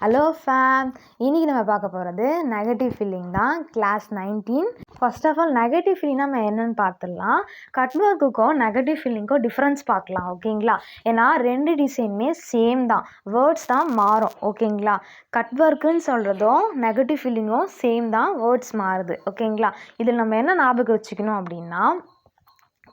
Hello fame, இன்றைக்கி நம்ம பார்க்க போகிறது நெகட்டிவ் ஃபீலிங் தான். Class 19. First of all negative feeling நம்ம என்னென்னு பார்த்துடலாம். கட் ஒர்க்குக்கும் நெகட்டிவ் ஃபீலிங்க்கும் டிஃப்ரென்ஸ் பார்க்கலாம். ஓகேங்களா? ஏன்னா ரெண்டு டிசைனுமே சேம் தான், வேர்ட்ஸ் தான் மாறும். ஓகேங்களா? கட் ஒர்க்குன்னு சொல்கிறதும் நெகட்டிவ் ஃபீலிங்கும் சேம் தான், வேர்ட்ஸ் மாறுது. ஓகேங்களா? இதில் நம்ம என்ன ஞாபகம் வச்சுக்கணும் அப்படின்னா,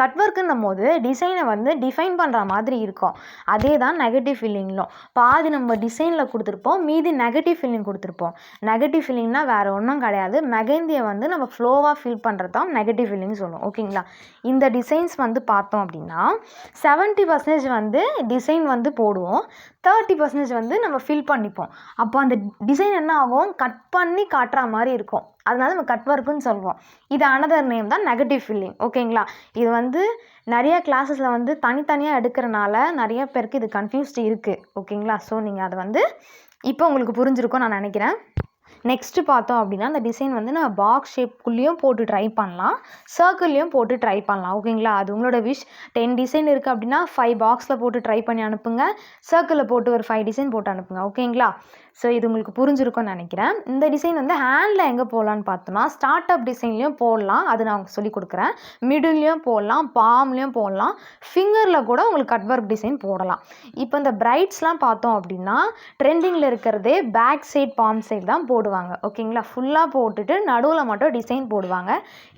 கட் ஒர்க்குன்னும் போது டிசைனை வந்து டிஃபைன் பண்ணுற மாதிரி இருக்கும். அதே தான் நெகட்டிவ் ஃபீலிங்லும் பாதி நம்ம டிசைனில் கொடுத்துருப்போம், மீதி நெகட்டிவ் ஃபீலிங் கொடுத்துருப்போம். நெகட்டிவ் ஃபீலிங்னா வேறு ஒன்றும் கிடையாது, மெகந்தியை வந்து நம்ம ஃப்ளோவாக ஃபீல் பண்ணுறது தான் நெகட்டிவ் ஃபீலிங் சொல்லுவோம். ஓகேங்களா? இந்த டிசைன்ஸ் வந்து பார்த்தோம் அப்படின்னா 70% வந்து டிசைன் வந்து போடுவோம், 30% வந்து நம்ம ஃபில் பண்ணிப்போம். அப்போ அந்த டிசைன் என்ன ஆகும், கட் பண்ணி காட்டுற மாதிரி இருக்கும். அதனால நம்ம கட் ஒர்க்குன்னு சொல்லுவோம். இது அனதர் நேம் தான் நெகட்டிவ் ஃபீலிங். ஓகேங்களா? இது வந்து நிறைய கிளாஸஸில் வந்து தனித்தனியாக எடுக்கிறனால நிறைய பேருக்கு இது கன்ஃபியூஸ்டு இருக்குது. ஓகேங்களா? ஸோ நீங்கள் அதை வந்து இப்போ உங்களுக்கு புரிஞ்சிருக்கும் நான் நினைக்கிறேன். நெக்ஸ்ட்டு பார்த்தோம் அப்படின்னா, அந்த டிசைன் வந்து நம்ம பாக்ஸ் ஷேப்புக்குள்ளேயும் போட்டு ட்ரை பண்ணலாம், சர்க்கிள்லேயும் போட்டு ட்ரை பண்ணலாம். ஓகேங்களா? அது உங்களோட விஷ். 10 டிசைன் இருக்குது அப்படின்னா 5 பாக்ஸில் போட்டு ட்ரை பண்ணி அனுப்புங்க, சர்க்கிளில் போட்டு ஒரு 5 டிசைன் போட்டு அனுப்புங்க. ஓகேங்களா? ஸோ இது உங்களுக்கு புரிஞ்சிருக்கும்னு நினைக்கிறேன். இந்த டிசைன் வந்து ஹேண்டில் எங்கே போடலான்னு பார்த்தோன்னா, ஸ்டார்ட் அப் டிசைன்லேயும் போடலாம், அது நான் உங்களுக்கு சொல்லிக் கொடுக்குறேன். மிடில்லையும் போடலாம், பாம்லேயும் போடலாம், ஃபிங்கரில் கூட உங்களுக்கு கட் ஒர்க் டிசைன் போடலாம். இப்போ இந்த பிரைட்ஸ்லாம் பார்த்தோம் அப்படின்னா ட்ரெண்டிங்கில் இருக்கிறதே பேக் சைட் பாம் சைட் தான் போடுவாங்க. ஓகேங்களா? ஃபுல்லாக போட்டுட்டு நடுவில் மட்டும் டிசைன் போடுவாங்க.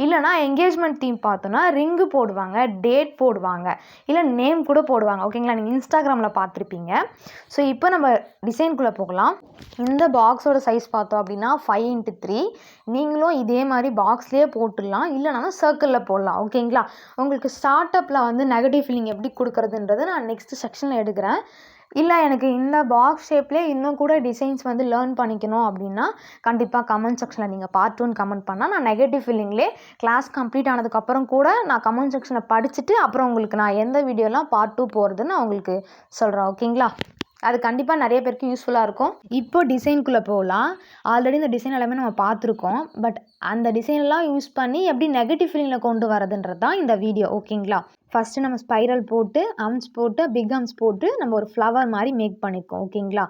இல்லைனா என்கேஜ்மெண்ட் தீம் பார்த்தோன்னா ரிங்கு போடுவாங்க, டேட் போடுவாங்க, இல்லை நேம் கூட போடுவாங்க. ஓகேங்களா? நீங்கள் இன்ஸ்டாகிராமில் பார்த்துருப்பீங்க. ஸோ இப்போ நம்ம டிசைனுக்குள்ளே போகலாம். இந்த பாக்ஸோட சைஸ் பார்த்தோம் அப்படின்னா 5x3. நீங்களும் இதே மாதிரி பாக்ஸ்லேயே போட்டுடலாம், இல்லைனாலும் சர்க்கிளில் போடலாம். ஓகேங்களா? உங்களுக்கு ஸ்டார்ட் அப்பில் வந்து நெகட்டிவ் ஃபீலிங் எப்படி கொடுக்குறதுன்றதை நான் நெக்ஸ்ட் செக்ஷனில் எடுக்கிறேன். இல்லை எனக்கு இந்த பாக்ஸ் ஷேப்லேயே இன்னும் கூட டிசைன்ஸ் வந்து லேர்ன் பண்ணிக்கணும் அப்படின்னா கண்டிப்பாக கமெண்ட் செக்ஷனில் நீங்கள் பார்ட் 2 கமெண்ட் பண்ணால் நான் நெகட்டிவ் ஃபீலிங்லேயே கிளாஸ் கம்ப்ளீட் ஆனதுக்கப்புறம் கூட நான் கமெண்ட் செக்ஷனை படிச்சுட்டு அப்புறம் உங்களுக்கு நான் எந்த வீடியோலாம் பார்ட் 2 போகிறதுன்னு நான் உங்களுக்கு சொல்கிறேன். ஓகேங்களா? அது கண்டிப்பாக நிறைய பேருக்கு யூஸ்ஃபுல்லாக இருக்கும். இப்போ டிசைனுக்குள்ளே போகலாம். ஆல்ரெடி இந்த டிசைன் எல்லாமே நம்ம பார்த்துருக்கோம், பட் அந்த டிசைனெல்லாம் யூஸ் பண்ணி எப்படி நெகட்டிவ் ஃபீலிங்கில் கொண்டு வரதுன்றது தான் இந்த வீடியோ. ஓகேங்களா? ஃபஸ்ட்டு நம்ம ஸ்பைரல் போட்டு அம்ஸ் போட்டு பிக் அம்ஸ் போட்டு நம்ம ஒரு ஃப்ளவர் மாதிரி மேக் பண்ணியிருக்கோம். ஓகேங்களா?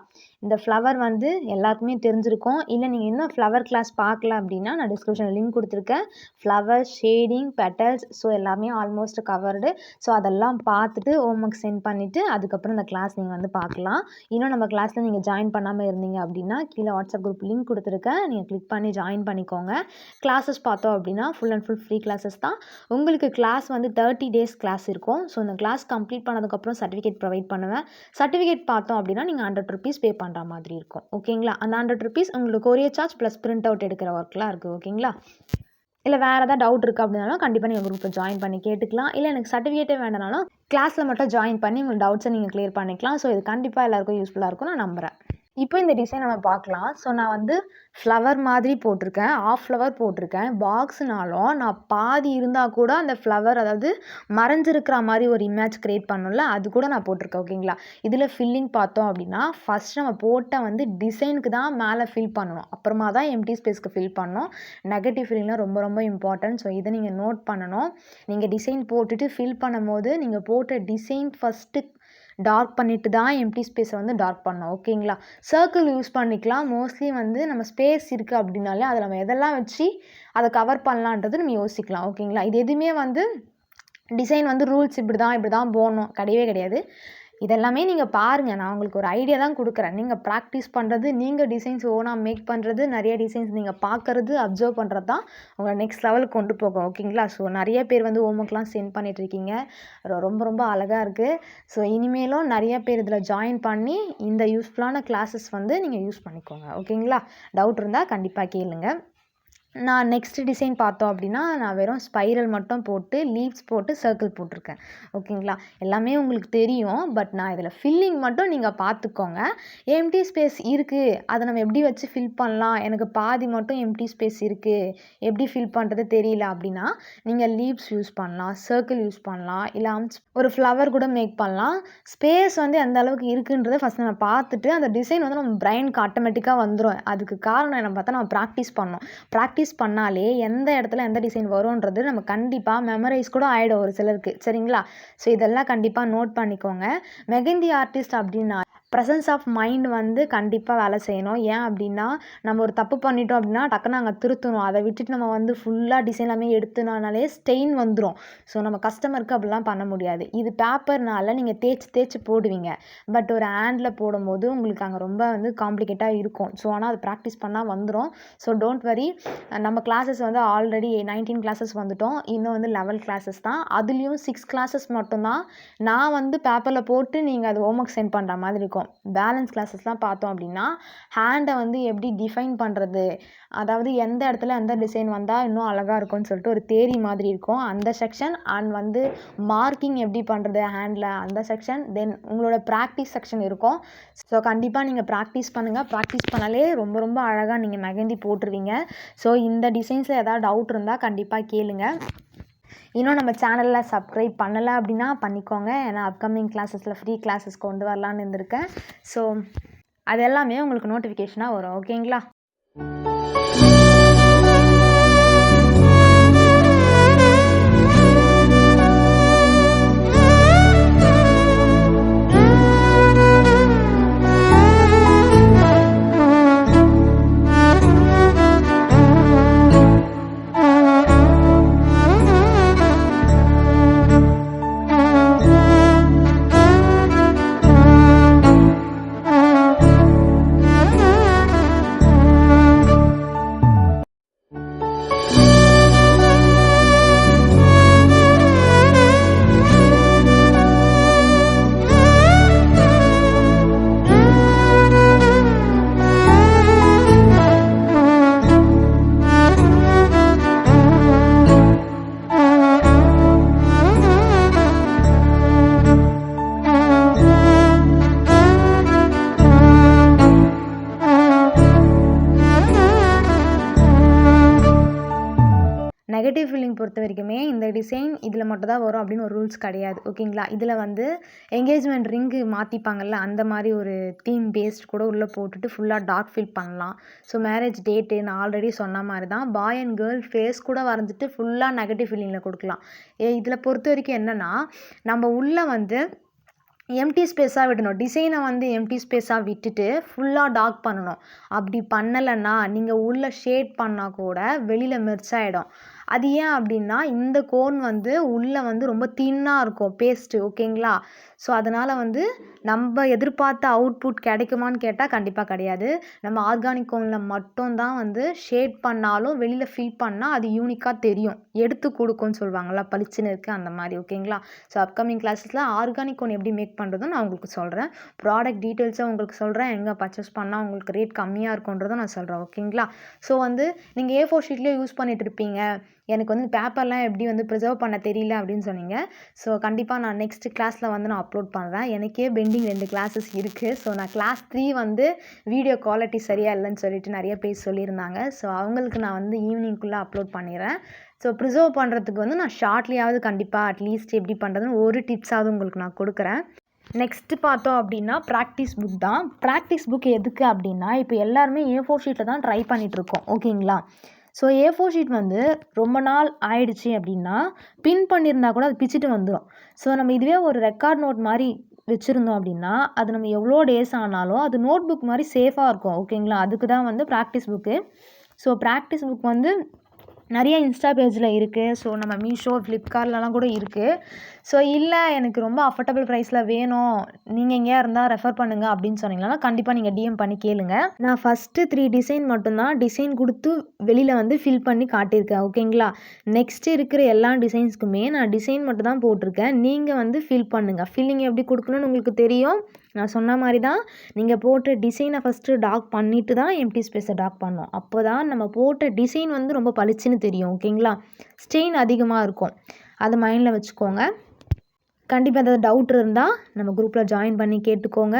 இந்த ஃப்ளவர் வந்து எல்லாருக்குமே தெரிஞ்சிருக்கும். இல்லை நீங்கள் இன்னும் ஃப்ளவர் கிளாஸ் பார்க்கல அப்படின்னா நான் டிஸ்கிரிப்ஷனில் லிங்க் கொடுத்துருக்கேன். ஃப்ளவர் ஷேடிங் பெட்டல்ஸ் ஸோ எல்லாமே ஆல்மோஸ்ட் கவர்டு. ஸோ அதெல்லாம் பார்த்துட்டு ஹோம் ஒர்க் சென்ட் பண்ணிவிட்டு அதுக்கப்புறம் இந்த கிளாஸ் நீங்கள் வந்து பார்க்கலாம். இன்னும் நம்ம கிளாஸில் நீங்கள் ஜாயின் பண்ணாமல் இருந்தீங்க அப்படின்னா கீழே வாட்ஸ்அப் குரூப் லிங்க் கொடுத்துருக்கேன், நீங்கள் கிளிக் பண்ணி ஜாயின் பண்ணிக்கோங்க. கிளாஸஸ் பார்த்தோம் அப்படின்னா full and full free classes தான். உங்களுக்கு கிளாஸ் வந்து 30 டேஸ் கிளாஸ் இருக்கும். ஸோ இந்த கிளாஸ் கம்ப்ளீட் பண்ணதுக்கப்புறம் சர்டிஃபிகேட் ப்ரொவைட் பண்ணுவேன். சர்டிஃபிகேட் பார்த்தோம் அப்படின்னா நீங்கள் 100 ருபீஸ் பே பண்ணுற மாதிரி இருக்கும். ஓகேங்களா? அந்த 100 ருபீஸ் உங்களுக்கு courier charge plus print out எடுக்கிற ஒர்க்லாம் இருக்குது. ஓகேங்களா? இல்லை வேறு ஏதாவது டவுட் இருக்குது அப்படின்னாலும் கண்டிப்பாக நீங்கள் குரூப்பில் ஜாயின் பண்ணி கேட்டுக்கலாம். இல்லை எனக்கு சர்டிஃபிகேட்டே வேண்டானாலும் கிளாஸில் மட்டும் ஜாயின் பண்ணி உங்கள் டவுட்ஸை நீங்கள் கிளியர் பண்ணிக்கலாம். ஸோ இது கண்டிப்பாக எல்லாருக்கும் யூஸ்ஃபுல்லாக இருக்கும் நான் நம்புகிறேன். இப்போ இந்த டிசைன் நம்ம பார்க்கலாம். ஸோ நான் வந்து ஃப்ளவர் மாதிரி போட்டிருக்கேன், ஆஃப் ஃப்ளவர் போட்டிருக்கேன். பாக்ஸ்னாலும் நான் பாதி இருந்தால் கூட அந்த ஃப்ளவர் அதாவது மறைஞ்சிருக்கிற மாதிரி ஒரு இமேஜ் க்ரியேட் பண்ணல, அது கூட நான் போட்டிருக்கேன். ஓகேங்களா? இதில் ஃபில்லிங் பார்த்தோம் அப்படின்னா ஃபஸ்ட் நம்ம போட்ட வந்து டிசைனுக்கு தான் மேலே ஃபில் பண்ணணும், அப்புறமா தான் எம்டி ஸ்பேஸ்க்கு ஃபில் பண்ணணும். நெகட்டிவ் ஃபீலிங்லாம் ரொம்ப ரொம்ப இம்பார்ட்டன்ட். ஸோ இதை நீங்கள் நோட் பண்ணணும். நீங்கள் டிசைன் போட்டுட்டு ஃபில் பண்ணும்போது நீங்கள் போட்ட டிசைன் ஃபஸ்ட்டு டார்க் பண்ணிவிட்டு தான் எம்டி ஸ்பேஸை வந்து டார்க் பண்ணணும். ஓகேங்களா? சர்க்கிள் யூஸ் பண்ணிக்கலாம். மோஸ்ட்லி வந்து நம்ம ஸ்பேஸ் இருக்குது அப்படின்னாலே அதை நம்ம எதெல்லாம் வச்சு அதை கவர் பண்ணலான்றது நம்ம யோசிக்கலாம். ஓகேங்களா? இது எதுவுமே வந்து டிசைன் வந்து ரூல்ஸ் இப்படி தான் போகணும் கிடையவே கிடையாது. இதெல்லாமே நீங்கள் பாருங்கள், நான் உங்களுக்கு ஒரு ஐடியா தான் கொடுக்குறேன். நீங்கள் ப்ராக்டிஸ் பண்ணுறது, நீங்கள் டிசைன்ஸ் ஓனாக மேக் பண்ணுறது, நிறைய டிசைன்ஸ் நீங்கள் பார்க்குறது, அப்சர்வ் பண்ணுறது தான் உங்களை நெக்ஸ்ட் லெவலுக்கு கொண்டு போகும். ஓகேங்களா? ஸோ நிறைய பேர் வந்து ஹோம் ஒர்க்லாம் சென்ட் பண்ணிகிட்ருக்கீங்க, ரொம்ப ரொம்ப அழகாக இருக்குது. ஸோ இனிமேலும் நிறைய பேர் இதில் ஜாயின் பண்ணி இந்த யூஸ்ஃபுல்லான கிளாஸஸ் வந்து நீங்கள் யூஸ் பண்ணிக்கோங்க. ஓகேங்களா? டவுட் இருந்தால் கண்டிப்பாக கேளுங்க. நான் நெக்ஸ்ட் டிசைன் பார்த்தோம் அப்படின்னா நான் வெறும் ஸ்பைரல் மட்டும் போட்டு லீவ்ஸ் போட்டு சர்க்கிள் போட்டிருக்கேன். ஓகேங்களா? எல்லாமே உங்களுக்கு தெரியும், பட் நான் இதில் ஃபில்லிங் மட்டும் நீங்கள் பார்த்துக்கோங்க. எம்டி ஸ்பேஸ் இருக்குது, அதை நம்ம எப்படி வச்சு ஃபில் பண்ணலாம், எனக்கு பாதி மட்டும் எம்டி ஸ்பேஸ் இருக்குது, எப்படி ஃபில் பண்ணுறது தெரியல அப்படின்னா நீங்கள் லீவ்ஸ் யூஸ் பண்ணலாம், சர்க்கிள் யூஸ் பண்ணலாம், இல்லை ஒரு ஃப்ளவர் கூட மேக் பண்ணலாம். ஸ்பேஸ் வந்து எந்த அளவுக்கு இருக்குன்றதை ஃபஸ்ட் நம்ம பார்த்துட்டு அந்த டிசைன் வந்து நம்ம பிரைனுக்கு ஆட்டோமேட்டிக்காக வந்துடும். அதுக்கு காரணம் என்ன பார்த்தா நம்ம ப்ராக்டிஸ் பண்ணணும். ப்ராக்டிஸ் பண்ணாலே எந்த இடத்துல எந்த டிசைன் வரும்ன்றது நம்ம கண்டிப்பாக மெமரைஸ் கூட ஆகிடும் ஒரு சிலருக்கு. சரிங்களா? ஸோ இதெல்லாம் கண்டிப்பாக நோட் பண்ணிக்கோங்க. மெகந்தி ஆர்டிஸ்ட் அப்படின்னா ப்ரெசன்ஸ் ஆஃப் மைண்ட் வந்து கண்டிப்பாக வேலை செய்யணும். ஏன் அப்படின்னா, நம்ம ஒரு தப்பு பண்ணிட்டோம் அப்படின்னா டக்குனு அங்கே திருத்தணும். அதை விட்டுட்டு நம்ம வந்து ஃபுல்லாக டிசைன் எல்லாமே எடுத்துனாலே ஸ்டெயின் வந்துடும். ஸோ நம்ம கஸ்டமருக்கு அப்படிலாம் பண்ண முடியாது. இது பேப்பர்னால நீங்கள் தேய்ச்சி போடுவீங்க. பட் ஒரு ஹேண்டில் போடும்போது உங்களுக்கு அங்கே ரொம்ப வந்து காம்ப்ளிகேட்டாக இருக்கும். ஸோ ஆனால் அது ப்ராக்டிஸ் பண்ணால் வந்துடும். So don't worry. நம்ம கிளாஸஸ் வந்து ஆல்ரெடி 19 கிளாஸஸ் வந்துட்டோம். இன்னும் வந்து 11 கிளாஸஸ் தான். அதுலேயும் 6 கிளாஸஸ் மட்டும்தான் நான் வந்து பேப்பரில் போட்டு நீங்கள் அது ஹோம்ஒர்க் சென்ட் பண்ணுற மாதிரி இருக்கும். பேலன்ஸ் கிளாஸஸ்லாம் பார்த்தோம் அப்படின்னா ஹேண்டை வந்து எப்படி டிஃபைன் பண்ணுறது, அதாவது எந்த இடத்துல எந்த டிசைன் வந்தால் இன்னும் அழகாக இருக்கும்னு சொல்லிட்டு ஒரு தேரி மாதிரி இருக்கும் அந்த செக்ஷன். அண்ட் வந்து மார்க்கிங் எப்படி பண்ணுறது ஹேண்டில் அந்த செக்ஷன். தென் உங்களோட ப்ராக்டிஸ் செக்ஷன் இருக்கும். ஸோ கண்டிப்பாக நீங்கள் ப்ராக்டிஸ் பண்ணுங்கள். ப்ராக்டிஸ் பண்ணாலே ரொம்ப ரொம்ப அழகாக நீங்கள் மெஹந்தி போட்டுருவீங்க. ஸோ இந்த டிசைன்ஸில் ஏதாவது டவுட் இருந்தால் கண்டிப்பாக கேளுங்க. இன்னும் நம்ம சேனலில் சப்ஸ்கிரைப் பண்ணலை அப்படின்னா பண்ணிக்கோங்க. ஏன்னா அப்கமிங் கிளாஸஸில் ஃப்ரீ கிளாஸஸ் கொண்டு வரலான்னு இருந்திருக்கேன். ஸோ அது எல்லாமே உங்களுக்கு நோட்டிஃபிகேஷனாக வரும். ஓகேங்களா? நெகட்டிவ் ஃபீலிங் பொறுத்த வரைக்குமே இந்த டிசைன் இதில் மட்டும் தான் வரும் அப்படின்னு ஒரு ரூல்ஸ் கிடையாது. ஓகேங்களா? இதில் வந்து என்கேஜ்மெண்ட் ரிங்கு மாற்றிப்பாங்கல்ல, அந்த மாதிரி ஒரு தீம் பேஸ்ட் கூட உள்ளே போட்டுட்டு ஃபுல்லாக டார்க் ஃபில் பண்ணலாம். ஸோ மேரேஜ் டேட்டு நான் ஆல்ரெடி சொன்ன மாதிரி தான் பாய் அண்ட் கேர்ள் ஃபேஸ் கூட வரைஞ்சிட்டு ஃபுல்லாக நெகட்டிவ் ஃபீலிங்கில் கொடுக்கலாம். இதில் பொறுத்த வரைக்கும் என்னென்னா, நம்ம உள்ளே வந்து எம்டி ஸ்பேஸாக விடணும். டிசைனை வந்து எம்டி ஸ்பேஸாக விட்டுட்டு ஃபுல்லாக டார்க் பண்ணணும். அப்படி பண்ணலைன்னா நீங்கள் உள்ளே ஷேட் பண்ணால் கூட வெளியில் மெர்ச் ஆகிடும். அது ஏன் அப்படின்னா, இந்த கோன் வந்து உள்ளே வந்து ரொம்ப தின்னாக இருக்கும் பேஸ்ட்டு. ஓகேங்களா? ஸோ அதனால் வந்து நம்ம எதிர்பார்த்த அவுட்புட் கிடைக்குமான்னு கேட்டால் கண்டிப்பாக கிடையாது. நம்ம ஆர்கானிக் கோனில் மட்டும்தான் வந்து ஷேட் பண்ணாலும் வெளியில் ஃபில் பண்ணால் அது யூனிக்காக தெரியும். எடுத்து கொடுக்கும்னு சொல்லுவாங்கள்ல, பளிச்சுன்னு இருக்குது அந்த மாதிரி. ஓகேங்களா? ஸோ அப்கமிங் கிளாஸஸில் ஆர்கானிக் கோன் எப்படி மேக் பண்ணுறதும் நான் உங்களுக்கு சொல்கிறேன். ப்ராடக்ட் டீட்டெயில்ஸும் உங்களுக்கு சொல்கிறேன். எங்கே பர்ச்சேஸ் பண்ணால் உங்களுக்கு ரேட் கம்மியாக இருக்குன்றதும் நான் சொல்கிறேன். ஓகேங்களா? ஸோ வந்து நீங்கள் A4 ஷீட்லேயே யூஸ் பண்ணிகிட்டு இருப்பீங்க. எனக்கு வந்து பேப்பர்லாம் எப்படி வந்து ப்ரிசர்வ் பண்ண தெரியல அப்படின்னு சொன்னீங்க. ஸோ கண்டிப்பாக நான் நெக்ஸ்ட் கிளாஸில் வந்து நான் அப்லோட் பண்ணுறேன். எனக்கே பெண்டிங் 2 கிளாஸஸ் இருக்குது. ஸோ நான் கிளாஸ் 3 வந்து வீடியோ குவாலிட்டி சரியாக இல்லைன்னு சொல்லிட்டு நிறைய பேர் சொல்லியிருந்தாங்க. ஸோ அவங்களுக்கு நான் வந்து ஈவினிங்குள்ளே அப்லோட் பண்ணிடுறேன். ஸோ ப்ரிசர்வ் பண்ணுறதுக்கு வந்து நான் ஷார்ட்லியாவது கண்டிப்பாக அட்லீஸ்ட் எப்படி பண்ணுறதுன்னு ஒரு டிப்ஸாவது உங்களுக்கு நான் கொடுக்குறேன். நெக்ஸ்ட்டு பார்த்தோம் அப்படின்னா ப்ராக்டிஸ் புக் தான். ப்ராக்டிஸ் புக் எதுக்கு அப்படின்னா, இப்போ எல்லாருமே A4 ஷீட்டில் தான் ட்ரை பண்ணிகிட்ருக்கோம். ஓகேங்களா? ஸோ A4 ஷீட் வந்து ரொம்ப நாள் ஆயிடுச்சு அப்படின்னா பின் பண்ணியிருந்தா கூட அது பிச்சுட்டு வந்துடும். ஸோ நம்ம இதுவே ஒரு ரெக்கார்ட் நோட் மாதிரி வச்சுருந்தோம் அப்படின்னா அது நம்ம எவ்வளோ டேஸ் ஆனாலும் அது நோட் புக் மாதிரி சேஃபாக இருக்கும். ஓகேங்களா? அதுக்கு தான் வந்து practice book. So practice book வந்து நிறைய இன்ஸ்டா பேஜில் இருக்குது. ஸோ நம்ம மீஷோ, ஃப்ளிப்கார்ட்லலாம் கூட இருக்குது. ஸோ இல்லை எனக்கு ரொம்ப அஃபோர்டபுள் ப்ரைஸில் வேணும், நீங்கள் எங்கேயா இருந்தால் ரெஃபர் பண்ணுங்கள் அப்படின்னு சொன்னீங்கன்னா கண்டிப்பாக நீங்கள் DM பண்ணி கேளுங்க. நான் ஃபஸ்ட்டு 3 டிசைன் மட்டும்தான் டிசைன் கொடுத்து வெளியில் வந்து ஃபில் பண்ணி காட்டியிருக்கேன். ஓகேங்களா? நெக்ஸ்ட்டு இருக்கிற எல்லா டிசைன்ஸ்க்குமே நான் டிசைன் மட்டும் தான் போட்டிருக்கேன். நீங்கள் வந்து ஃபில் பண்ணுங்கள். ஃபில்லிங் எப்படி கொடுக்கணும்னு உங்களுக்கு தெரியும். நான் சொன்ன மாதிரி தான் நீங்கள் போட்ட டிசைனை ஃபஸ்ட்டு டார்க் பண்ணிவிட்டு தான் எம்டி ஸ்பேஸை டார்க் பண்ணணும். அப்போ தான் நம்ம போட்ட டிசைன் வந்து ரொம்ப பளிச்சுன்னு தெரியும். ஓகேங்களா? ஸ்டெயின் அதிகமாக இருக்கும். அதை மைண்டில் வச்சுக்கோங்க. கண்டிப்பாக ஏதாவது டவுட் இருந்தால் நம்ம குரூப்பில் ஜாயின் பண்ணி கேட்டுக்கோங்க.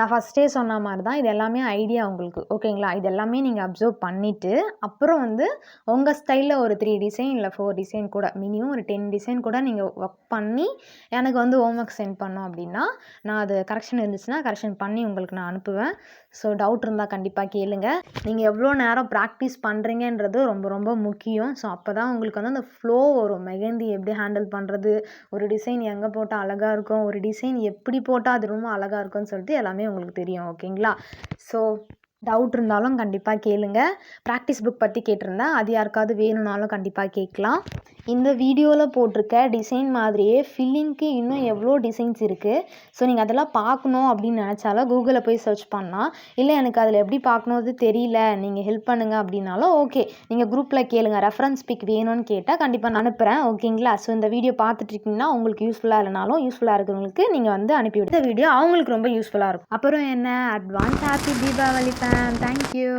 நான் ஃபஸ்ட்டே சொன்ன மாதிரி தான் இது எல்லாமே ஐடியா உங்களுக்கு, ஓகேங்களா? இது எல்லாமே நீங்கள் அப்சர்வ் பண்ணிவிட்டு அப்புறம் வந்து உங்கள் ஸ்டைலில் ஒரு 3 டிசைன் இல்லை 4 டிசைன் கூட மினிமம் ஒரு 10 டிசைன் கூட நீங்கள் ஒர்க் பண்ணி எனக்கு வந்து ஹோம்ஒர்க் சென்ட் பண்ணோம் அப்படின்னா நான் அது கரெக்ஷன் இருந்துச்சுன்னா கரெக்ஷன் பண்ணி உங்களுக்கு நான் அனுப்புவேன். ஸோ டவுட் இருந்தால் கண்டிப்பாக கேளுங்க. நீங்கள் எவ்வளோ நேரம் ப்ராக்டிஸ் பண்ணுறீங்கன்றது ரொம்ப ரொம்ப முக்கியம். ஸோ அப்போ தான் உங்களுக்கு வந்து அந்த ஃப்ளோ வரும். மெஹந்தி எப்படி ஹேண்டில் பண்ணுறது, ஒரு டிசைன் எங்கே போட்டால் அழகாக இருக்கும், ஒரு டிசைன் எப்படி போட்டால் அது ரொம்ப அழகாக இருக்கும்னு சொல்லிட்டு எல்லாமே உங்களுக்கு தெரியும், ஓகேங்களா? ஸோ டவுட் இருந்தாலும் கண்டிப்பாக கேளுங்க. ப்ராக்டிஸ் புக் பற்றி கேட்டிருந்தேன், அது யாருக்காவது வேணும்னாலும் கண்டிப்பாக கேட்கலாம். இந்த வீடியோவில் போட்டிருக்க டிசைன் மாதிரியே ஃபில்லிங்க்கு இன்னும் எவ்வளோ டிசைன்ஸ் இருக்குது. ஸோ நீங்கள் அதெல்லாம் பார்க்கணும் அப்படின்னு நினச்சாலும் கூகுளில் போய் சர்ச் பண்ணலாம். இல்லை எனக்கு அதில் எப்படி பார்க்கணுன்னு தெரியல, நீங்கள் ஹெல்ப் பண்ணுங்கள் அப்படின்னாலும் ஓகே, நீங்கள் குரூப்பில் கேளுங்க. ரெஃபரன்ஸ் பிக் வேணும்னு கேட்டால் கண்டிப்பாக நான் அனுப்புகிறேன், ஓகேங்களா? ஸோ இந்த வீடியோ பார்த்துட்ருக்கீங்கன்னா உங்களுக்கு யூஸ்ஃபுல்லாக இல்லைனாலும் யூஸ்ஃபுல்லாக இருக்கிறவங்களுக்கு நீங்கள் வந்து அனுப்பிவிட்டு இந்த வீடியோ அவங்களுக்கு ரொம்ப யூஸ்ஃபுல்லாக இருக்கும். அப்புறம் என்ன, advance happy Deepavali fam. Thank you.